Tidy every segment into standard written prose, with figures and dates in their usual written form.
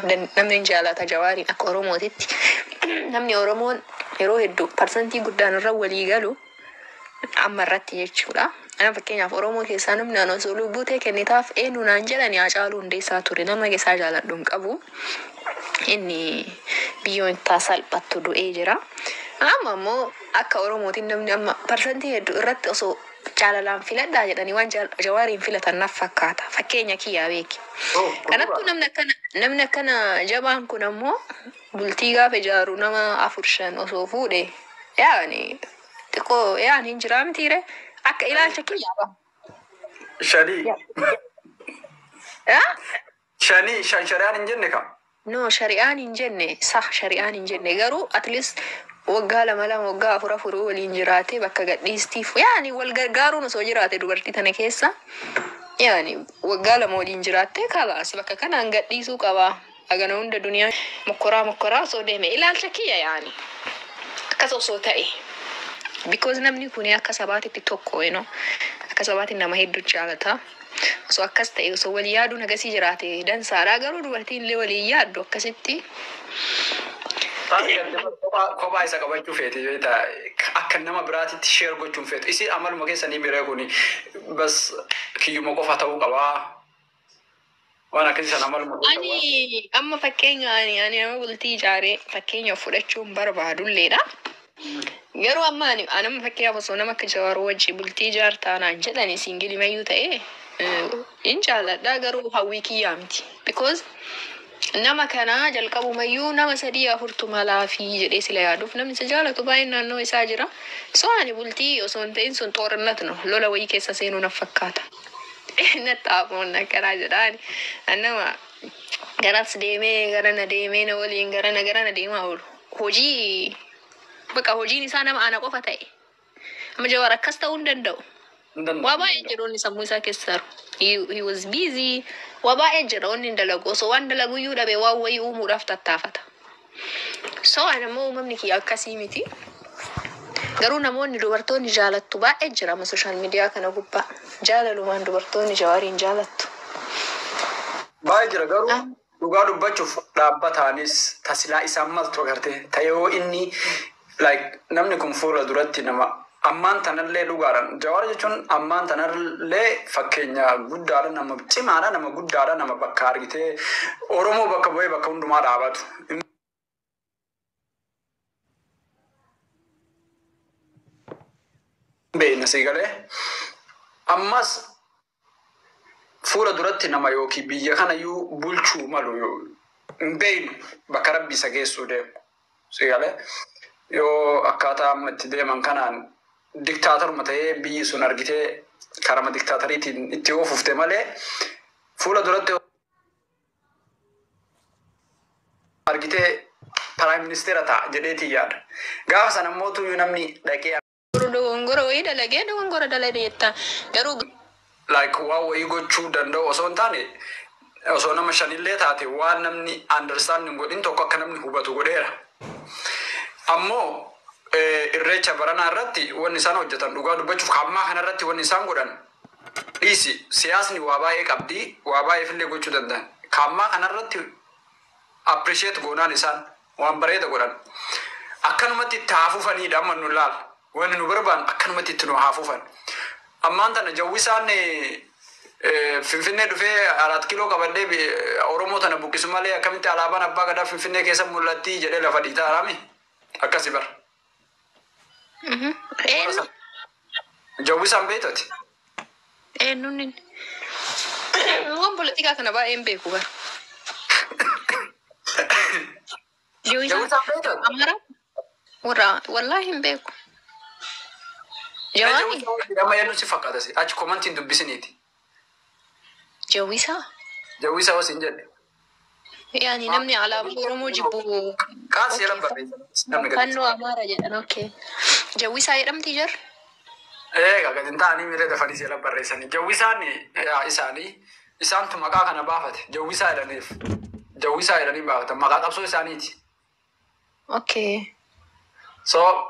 namni jaalata Jawaariin akka Oromootitti namni Oromoon yeroo hedduu parsantii guddaan irra walii galu amma irratti jechuudha. Ana fakkeenyaaf Oromoo keessaa namni ana osoo lubbuu ta'e kennitaaf eenyu naan jedhani Haacaaluu Hundeessaa ture. Nama keessaa jaaladhu hin qabu. Inni biyyoon isaa salphattu du'ee jira. Amma immoo akka Oromootiin namni amma parsantii hedduu irratti osoo jaalalaan filadhaa jedhanii waan Jawaariin filatan naaf fakkaata. Fakkeenya kiyyaa beeki. Kanattuu namni akkana jabaan kun ammoo bultii gaafa ijaaru nama 4-5 osoo fuudhe yaani xiqqoo yaani hin jiraa mitiire akka ilaalcha kiyyaa ba'a. Shari'aan hin jenne kam? No, shari'aan hin jenne shari'aan hin jenne garuu at least waggaa 2 waggaa 4 waliin jiraate bakka gadhiistiif yaani wal gargaaruun osoo jiraate dubartii tana keessa yaani waggaa 2 waliin jiraatte kalaas bakka kanaan gadhiisuu qaba. Agana hunda duniyaa mokkoraa osoo deeme ilaalcha kiyya yaani akkas osoo ta'e. Because namni kun akka sabaatitti tokko akka sabaatti nama hedduu jaalata. Osoo akkas ta'e osoo walii yaaduun agasii jiraate dansaadha garuu dubartiin illee walii yaaddu akkasitti. Kophaa isa qabachuu feete akka nama biraatitti sheer gochuun feetu. Isi amaluma keessanii biree kun bas kiyyuma qofa ta'uu qabaa. Waan akkasii sana amaluma. Ani amma fakkeenya ani nama bultii ijaaree fakkeenya fudhachuun barbaadulleedha. Garuu amma anama fakkeenyaaf osoo nama akka Jawaar wajjin bultii ijaartaa naan jedhani siingilii mayyuu ta'e hin jaalladha garuu hawwii kiyyaa miti. Because nama kana jalqabumayyuu nama 3-4 malaafi jedhee sila yaaduuf namni isa jaalatu baay'een naannoo isaa jira. So ani bultii osoo hin ta'in sun xoorinatno lola wayii keessa seenuu naaf fakkaata. Nattaafoon akkanaa jedhaani nama garas deemee garana deemee na waliin garana deemaa oolu. Hojii bakka hojiin isaa nama ana qofa ta'e. Amma Jawaar akkas ta'uu hin danda'u. Waa baay'ee jedhu inni sammuu isaa keessa jiru. He was busy. Waa baay'ee jedha inni hin dalagu. Osoo waan dalagu iyyuu dhabe waan wayii uumuudhaaf tattaafata. So ani immoo uumamni kiyya akkasii miti. Garuu namoonni dubartoonni jaalattu baay'ee jira amma sooshaal miidiyaa kana gubbaa. Jaalalumaan dubartoonni Jawaariin jaalattu. Baay'ee jira garuu dhugaa dubbachuuf dhaabbataanis tasilaa isaan maltu agartee ta'ee inni namni kun fuula duratti nama ammaan tanallee dhugaadhaan Jawaar jechuun ammaan tanallee fakkeenya guddaadha nama cimaadha nama guddaadha nama bakka argitee Oromoo bakka bu'ee bakka hundumaa dhaabatu. Beena sigalee ammas fuula duratti nama yookiin biyya kanayyuu bulchuu malu hin beeynu bakka rabbi isa geessuu deemu sigalee. Yoo akkaataa amma itti deeman kanaan diktaatoruma ta'ee biyyi sun argitee karama diktaatoriitiin itti oofufte malee fuula duratti argitee piraayim ministeera ta'a jedheetii yaada. Gaafa sana mootuyyuu namni dhaqee Dogongora wayii dalagee dogongora dalagee jettaa garuu waan wayii gochuu danda'u osoo hin taane osoo nama 5 taate waan namni understanding godhin tokko akka namni hubatu godheera. Ammoo irreecha baranaa irratti wanni isaan hojjetan dhugaa dubbachuuf hammaa kana irratti wanni isaan godhan dhiisi siyaasni waa baay'ee qabdi waa baay'ee fillee gochuu danda'an. Hammaa kana irratti appreciate goonaan isaan waan bareeda godhan. Akkanumatti itti haafuufaniidha amma nu laal. Wanni nu barbaan akkanumatti itti nu haafuufan. Ammaan tana jawwisaan Finfinnee dhufee 4 kiiloo qabadhee Oromoo tana buqqisu malee akkamitti alaabaan abbaa gadaa Finfinnee keessa mul'atti jedhee lafa dhiitaa araami. Akkasi bar. Jawwisaan beekati. Nunni waan politikaa kana baay'een beeku bara. Jawwisaan beekati. Amara wallaahi hin beeku. Jawaari. Amma yaadnu si fakkaata si achi komantiin dubbisiniiti. Jawwisaa. Jawwisaa wasiin jedhe. Yani namni alaabaa Oromoo jibbu. Qaasi jedhan barreessan. Fannoo Amaara jedhan okay. Jawwisaa jedhamti jirra. Gadi ta'anii miira dafanii seera barreessanii. Jawwisaan isaantu maqaa kana baafate. Jawwisaa jedhaniif. Jawwisaa jedhanii baafatan. Maqaa qabsoo isaaniiti. Okay. So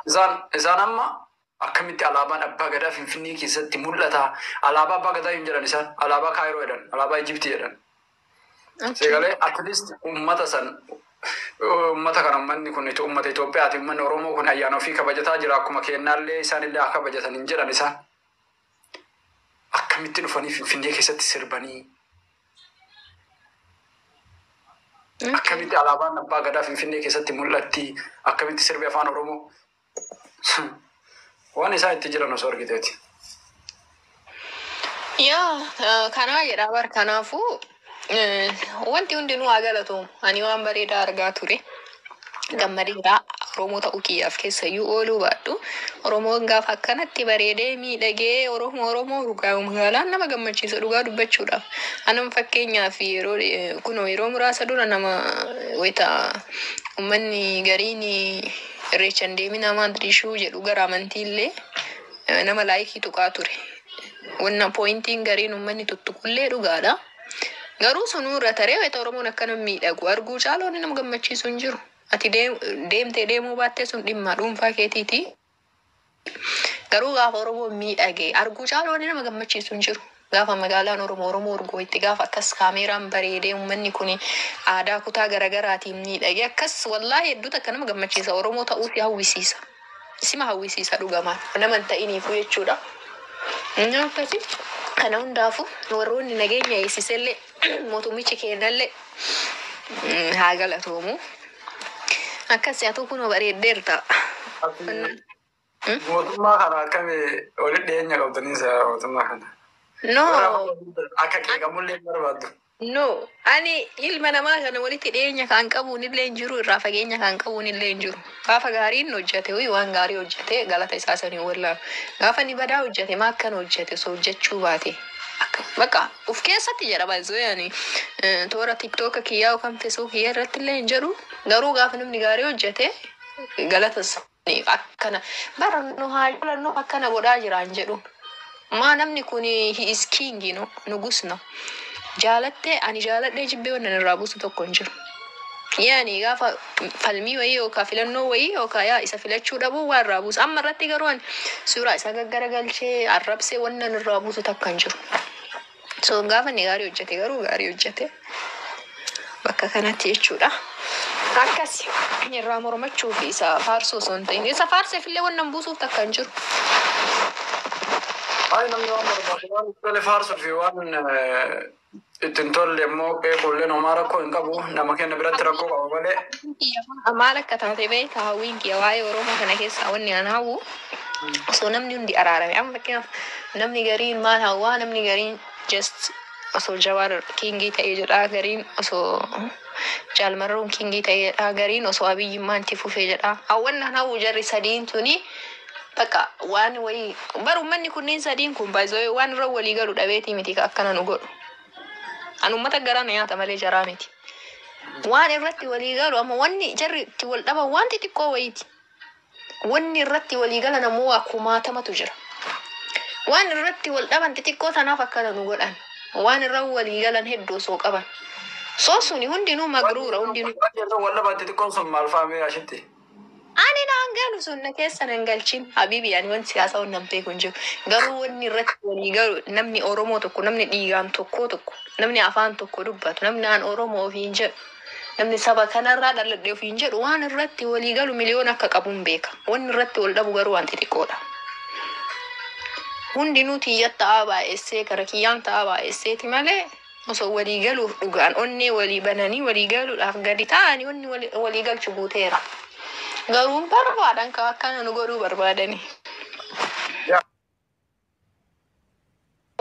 isaan amma akkamitti alaabaan abbaa gadaa Finfinnee keessatti mul'ata. Alaabaa abbaa gadaa hin jedhan isaan. Alaabaa Kaayiroo jedhan. Alaabaa Ijiptii jedhan. Sagalee at least ummata kana ummanni kun ummata Itoophiyaati. Ummanni Oromoo kun ayyaana ofii kabajataa jira. Akkuma kennaallee isaanillee akka kabajatan hin jedhan isaan. Akkamitti dhufanii Finfinnee keessatti sirbanii. Akkamitti alaabaan abbaa gadaa Finfinnee keessatti mul'atti. Akkamitti sirbi afaan Oromoo. Waan isaan itti jiran osoo argiteeti. Yaa kanaa jedha bar kanaafuu wanti hundinuu haa galatoom. Ani waan bareedaa argaa ture. Gammadiidhaa Oromoo ta'uu kiyyaaf keessayyuu ooluu baadhu. Oromoon gaafa akkanatti bareedee miidhagee Oromoo dhugaa magaalaan nama gammachiisa dhugaa dubbachuudhaaf. Anam fakkeenyaaf yeroo muraasa dura nama wayita uummanni gariin irreechan deemi nama dirishuu jedhu gara amantiillee nama laayikii tuqaa ture. Wanna pointiin gariin uummanni tuttuqullee dhugaadha. Garuu sunurra taree wayita Oromoon akkana miidhagu arguu caaloon nama gammachiisu hin jiru. Ati deemuu baattee sun dhimma dhuunfaa keetiiti. Garuu gaafa Oromoon miidhagee arguu caaloon nama gammachiisu hin jiru. Gaafa magaalaan Oromoo urgoo itti gaafa akkas kaameeraan bareedee uummanni kun aadaa kutaa garaagaraatiin miidhagee akkas wallaahi hedduutu akka nama gammachiisa. Oromoo ta'uu si hawwisiisa. Sima hawwisiisa dhugamaan. Nama hin ta'iniifu jechuudha. Akkasi kana hundaafu warroonni nageenya eegsisellee mootummichi kennallee haa galatoomu. Akkasii haa tokko bareeddeerta. Mootummaa kana akkamii walitti dhiyeenya qabdaniisa mootummaa kana? No. Akka qeeqamullee barbaaddu. No. Ani ilma namaa kana walitti dhiyeenya kan qabuun illee hin jiru irraa fageenya kan qabuun illee hin jiru. Gaafa gaariin hojjete waan gaarii hojjete galata isaa sanii wallaalu. Gaafa ni badaa hojjete maa akkan hojjete osoo hojjechuu baate. Bakka uf keessatti jedha baay'ee yaani toora TikTok kiyyaa yookaan Facebook kiyyaa irratti illee hin jiru. Garuu gaafa namni gaarii hojjete galata sanii akkana barannu haa jaalannu akkana godhaa jiraan jedhu. Maa namni kun he is king nugusna. Jaalattee ani jaaladhee jibbee wannan irraa buusu tokko hin jiru. Yaani gaafa falmii wayii yookaan filannoo wayii yookaan yaa isa filachuu dhabuu waan irraa buusu. Amma irratti garuu ani suuraa isa gaggaragalchee arrabsee wannan irraa buusu takka hin jiru. So gaafa ni gaarii hojjete garuu gaarii hojjete bakka kanatti jechuudha. Akkasi irraa mormachuu fi isa faarsoo osoo hin ta'in isa faarseef illee wannan buusuuf takka hin jiru. Ay namni waan barbaadu waan tole faarsuu fi waan ittiin tolle immoo qeequllee namaa rakkoo hin qabu nama kenna biratti rakkoo qaba malee. Maal akka taate beekta hawwiin kiyya waa'ee Oromoo kana keessaa wanni aan hawwu osoo namni hundi araarame. Amma fakkeenyaaf namni gariin maal hawwaa namni gariin just osoo Jawaar kingii ta'ee jedhaa gariin osoo Jaalmarroon kingii ta'ee jedhaa gariin osoo Abiyyimmaan itti fufee jedhaa. Hawwannaan hawwu jarri sadiin tuni bakka waan wayii bar uummanni kunneen sadiin kun baay'ee waan irra walii galu dhabeetii miti akkana nu godhu. An uummata garaa na nyaata malee jaraa miti. Waan irratti walii galu amma wanni jarri itti wal dhaban wanti xiqqoo wayiiti. Wanni irratti walii galan ammoo akkumaatamatu jira. Waan irratti wal dhaban xixiqqoo sanaaf akkana nu godhan. Waan irra walii galan hedduu osoo qaban. Soosuni hundinuu magruura hundinuu. Wal dhaban xixiqqoon sun maal faamee ashitti? Ani naan galu sunna keessa nan galchin habibi ani wanti siyaasa wannan beeku hin jiru. Garuu wanni irratti walii galu namni Oromoo tokko namni dhiigaan tokko namni afaan tokko dubbatu namni aan Oromoo ofiin jedhu namni saba kanarraa dhaladhee ofiin jedhu waan irratti walii galu miliyoona akka qabuun beeka. Wanni irratti wal dhabu garuu waan xixiqqoodha. Hundinuu tiyyat ta'aa baay'essee kara kiyyaan ta'aa baay'esseeti malee osoo walii galuuf dhugaan onnee walii bananii walii galuudhaaf gadi ta'anii wanni walii galchu guuteera. Garuu barbaadan ka akkana nu godhuu barbaadani.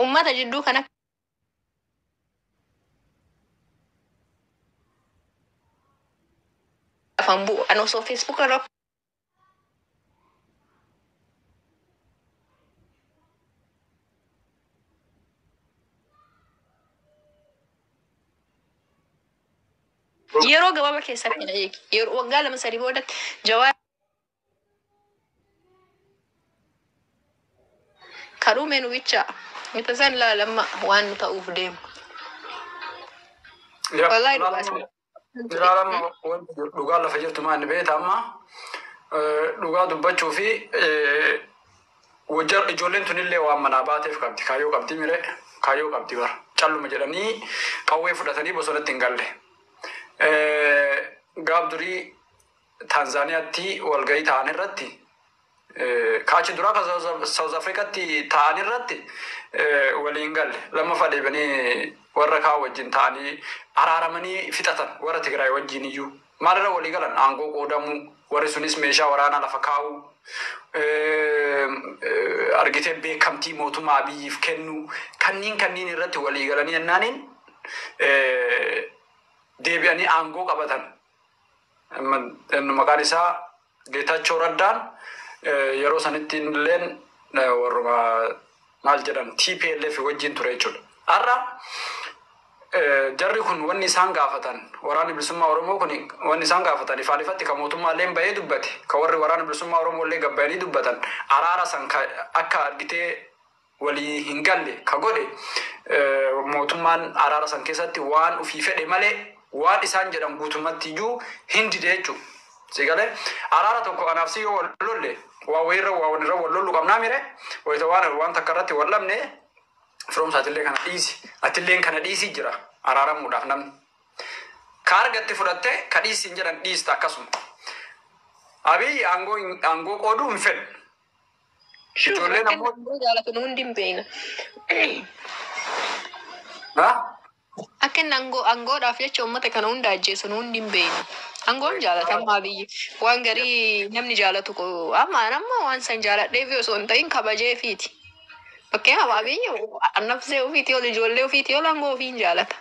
Uummata jidduu kana afaan bu'u an osoo Facebook irra yeroo gabaabaa keessatti na eegi. Yeroo waggaa 2-3 boodatti Jawaar karume nu bicha mitasan laalamma waan nu ta'uuf deemu. Wallahi dhugaas. Ilaalama wanti dhugaa lafa jirtu maanni beekta amma dhugaa dubbachuu fi ijoolleen tunillee waan manaa baateef qabdi kaayyoo qabdi mire kaayyoo qabdi bara. calluma jedhanii qawwee fudhatanii bosonatti hin galle. Gaaf durii Taanzaaniyaatti walgahii ta'an irratti kaachi duraa kan South Africaatti ta'an irratti waliin galle lammaffaa deebanii warra kaa wajjin ta'anii araaramanii fixatan warra Tigraay wajjin iyyuu maalirra walii galan aangoo qoodamuu warri sunis meeshaa waraanaa lafa kaa'uu argitee beekamtii mootummaa Abiyyiif kennuu kanniin irratti walii galanii jennaaniin deebi'anii aangoo qabatan. Maqaan isaa Geetachoo Raddaan yeroo sanitti illeen warruma maal jedhan TPLF wajjin ture jechuudha. Har'a jarri kun wanni isaan gaafatan waraanni bilisummaa Oromoo kun wanni isaan gaafatan ifaalifatti kan mootummaallee bahee dubbate kan warri waraanni bilisummaa Oromoo illee gabbayanii dubbatan araara san akka argitee walii hin galle ka godhe mootummaan araara san keessatti waan ufii fedhe malee waan isaan jedhan guutumatti iyyuu hin dide jechuudha. Sigalee araara tokko anaaf si yoo wal lolle waa wayirra wal lollu qabnaa mire wayita waan takka irratti wal lamne firoomsaatillee kana dhiisi atilleen kana dhiisii jira araaramuudhaaf namni. Ka argatte fudhatte ka dhiisiin jedhan dhiista akkasuma. Abiyyi aangoo qooduu hin fedhu. Ijoolleen ammoo jaalatu hundi hin beekna. Akka inni aangoodhaaf jecha uummata kana hunda ajjeesu hundi hin beekna. Aangoon jaalatamaa biyyi waan garii namni jaalatu amma waan san jaaladheef osoo hin ta'in kabajeefiiti. Fakkeenyaaf Abiyyi nafsee ofiitii ol ijoollee ofiitii ol aangoo ofii hin jaalata.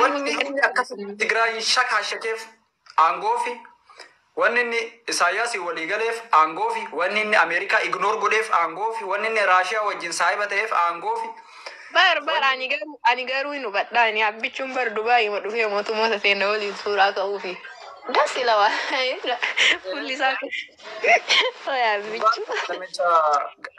wanni inni akkasuma Tigraay shakaashakeef aangoo fi wanni inni Isaayyaas walii galeef aangoo fi wanni inni Ameerikaa ignoor godheef aangoo fi wanni inni Raashiyaa wajjin saahiba ta'eef aangoo fi Bar ani garuu hin hubadhaa ani abbichuun bar Dubaay ma dhufee mootummoota seenaa waliin suuraa ka'uu fi dasi lawa fulli isaa abbichu.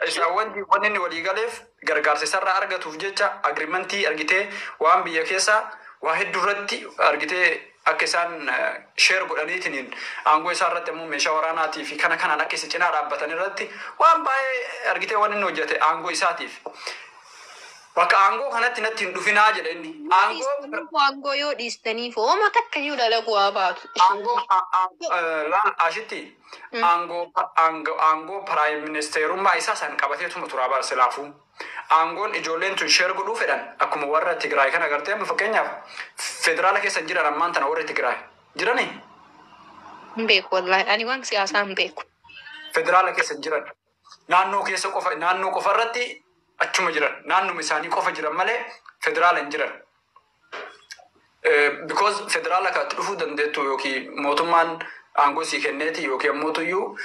Isa wanni inni walii galeef gargaarsa isarraa argatuuf jecha agriimentii argitee waan biyya keessaa waa hedduu irratti argitee akka isaan sheer godhaniitiin aangoo isaa irratti immoo meeshaa waraanaatii fi kana kanaan akka isa cinaa dhaabbatan irratti waan baay'ee argitee waan inni hojjete aangoo isaatiif. Bakka aangoo kanatti natti hin dhufinaa jedhe inni. Aangoo yoo dhiistaniif hooma takka iyyuu dalaguu haa baatu. Ashitti aangoo piraayim ministeerummaa isaa san qabateetuma turaa barsilaafuu. Aangoon ijoolleen tun sheer godhuu fedhan akkuma warra Tigraay kana agartee fakkeenyaaf federaala keessa jiran ammaan tana warra Tigraay jiranii. Hin beeku wallaahi ani waan siyaasaa hin beeku. Federaala keessa jiran naannoo qofa irratti achuma jiran naannuma isaanii qofa jiran malee federaala hin jiran. Because federaala kanatti dhufuu dandeettu yookiin mootummaan aangoo sii kenneeti yookiin mootuyyuu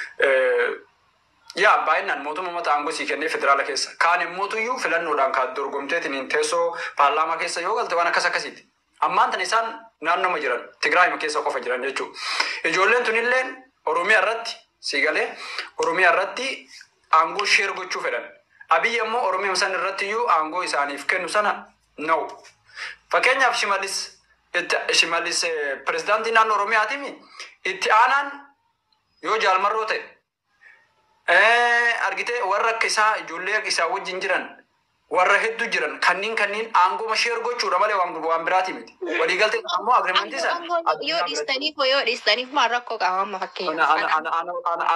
baay'inaan mootummaa mata aangoo sii kennee federaala keessa kaan immoo filannoodhaan kan dorgomteetiin teessoo paarlaamaa keessa yoo galte waan akkasiiti. Ammaan tan isaan naannoma jiran Tigraay keessa qofa jiran jechuudha. Ijoolleen tunilleen Oromiyaa irratti siigalee Oromiyaa irratti aangoo sheer gochuu fedhan. Abiyyi immoo Oromiyaa san irratti iyyuu aangoo isaaniif kennu sana no. Fakkeenyaaf Shimalis pirezidaantii naannoo Oromiyaatiimi itti aanaan yoo jaalmarroo ta'e argitee warra akka isaa ijoollee isaa wajjin jiran warra hedduu jiran kanniin aangoo sheer gochuudha malee waan biraati miti. Waliigaltee ammoo agriimentii sana yoo dhiistaniif maal rakkoo qaba amma fakkeenyaaf.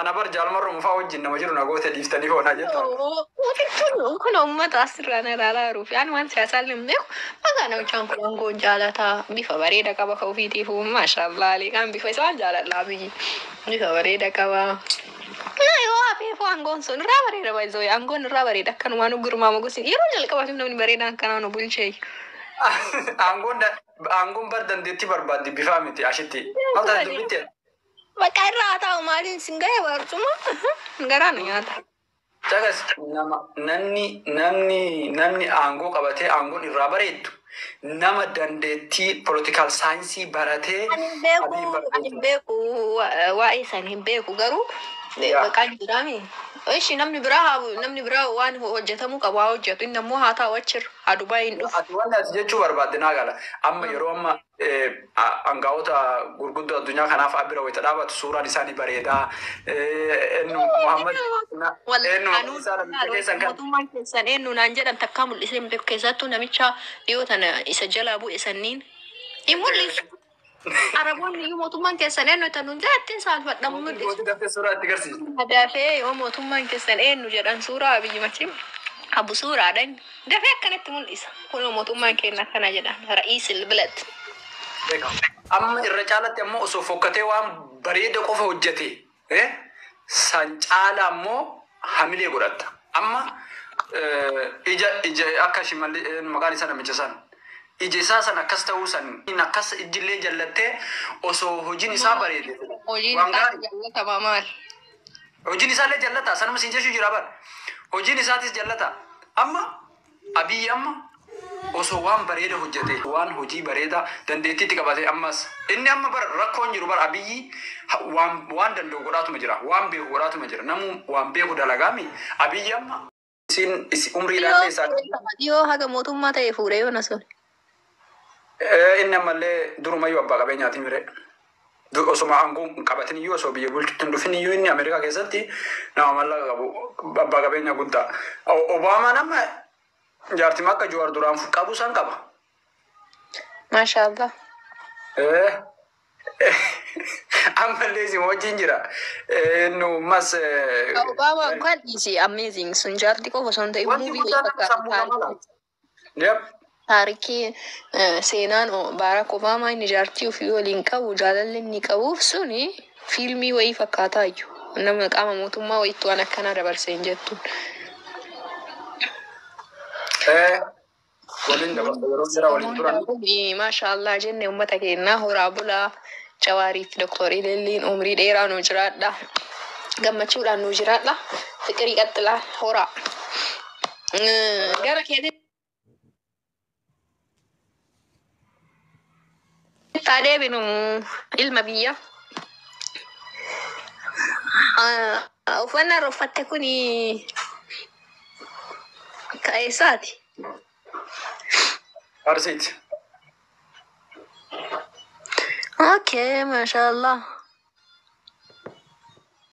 Ana bar jaalmarroo mufaa wajjin nama jiru nagoota dhiiftanii hoonaa jettu. Kun uummata asirraan ilaalaa jiruuf yaan waan siyaasaa hin beeku maqaa namichaan kun aangoo jaalataa bifa bareeda qaba ka ofiitiif maashaallah liqaan bifa isaan jaaladhaa biyyi bifa bareeda qaba. Yoo hapeefuu aangoon sun irraa bareeda baay'isoo aangoon irraa bareeda akkanumaan gurmaa mogosi yeroo jalqabaatiif namni bareedaan akkanaan bulchee. Aangoon bar dandeettii barbaaddi bifaa miti ashitti. Mata dubbitti. Bakka irraa taa'u maaliin sin ga'e barcuma garaan nyaata. Tagas namni aangoo qabatee aangoon irraa bareeddu nama dandeettii political saayinsii baratee. Ani hin beeku waa'ee san hin beeku garuu Maqaan jiraami. Ishi namni biraa waan hojjetamu qabu haa hojjetu. Inni ammoo haa taa'u achirra. Haa Dubaay hin dhufu. Ati wanni ati jechuu barbaadde naa gala. Amma yeroo amma aangaa'ota gurguddoo addunyaa kanaaf abira wayita dhaabatu suuraan isaanii bareedaa. Muhammad mootummaan keessan eenyu naan jedhan takkaa mul'isee keessattuu namicha dhiyoo tana isa jalaa bu'e sanniin hin mul'isu. Araboonni iyyuu mootummaan keessan eenyu tan hundi ittiin saalfadhamu mul'isu. Dafee yoo mootummaan keessan eenyu jedhan suuraa biyyi machim abu suuraadhaan dafee akkanatti mul'isa. Kun mootummaan keenya akkana jedhan ra'iisil bilad. Amma irra caalatti ammoo osoo fokkatee waan bareeda qofa hojjete san caala ammoo hamilee godhatta. Amma ija akka shimallee maqaan isaa namicha san. Ija isaa san akkas ta'uu san akkas ijillee jallattee osoo hojiin isaa bareede. Hojiin isaa jallata maal? Hojiin isaallee jallata sanuma siin jechuu jira bar. Hojiin isaatis jallata. Amma Abiyyi amma osoo waan bareeda hojjete waan hojii bareeda dandeettiitti qabate ammas inni amma bar rakkoon jiru bar Abiyyi waan danda'u godhaatuma jira waan beeku godhaatuma jira namu waan beeku dalagaami Abiyyi amma isin umriidhaan isaa yoo haga mootummaa ta'e fuudhee yoo na sun. Inni ammallee durumayyuu abbaa qabeenyaati mire. Osoma aangoon qabatin iyyuu osoo biyya bulchuutti hin dhufin iyyuu inni Ameerikaa keessatti nama mallaqa qabu abbaa qabeenyaa guddaa. Obaamaan amma jaartii akka Jawaar duraan qabu san qaba. Maashaallah. Ammallee isin wajjin jira. Nu mas. Obaamaan kan isi amazing sun jaartii qofa osoo hin ta'in taarikii seenaan Barack Obama inni jaartii ofii waliin qabu jaalalli inni qabuuf suni fiilmii wayii fakkaataa iyyuu nama qaama mootummaa wayiitu waan akkanaa dabarsee hin jettuun. Waliin dabarsa yeroo jira waliin turan. Maashaallah jenne uummata keenyaa horaa bulaa Jawaariif Dooktorii Lelliin umrii dheeraa nu jiraadha. Gammachuudhaan nu jiraadha. Fiqirii qaxxilaa horaa. Gara keetii. Tadee binu ilma biyya. Uffannaan uffatte kuni ka'eessaati. Arsiiti. Okay, mashallah.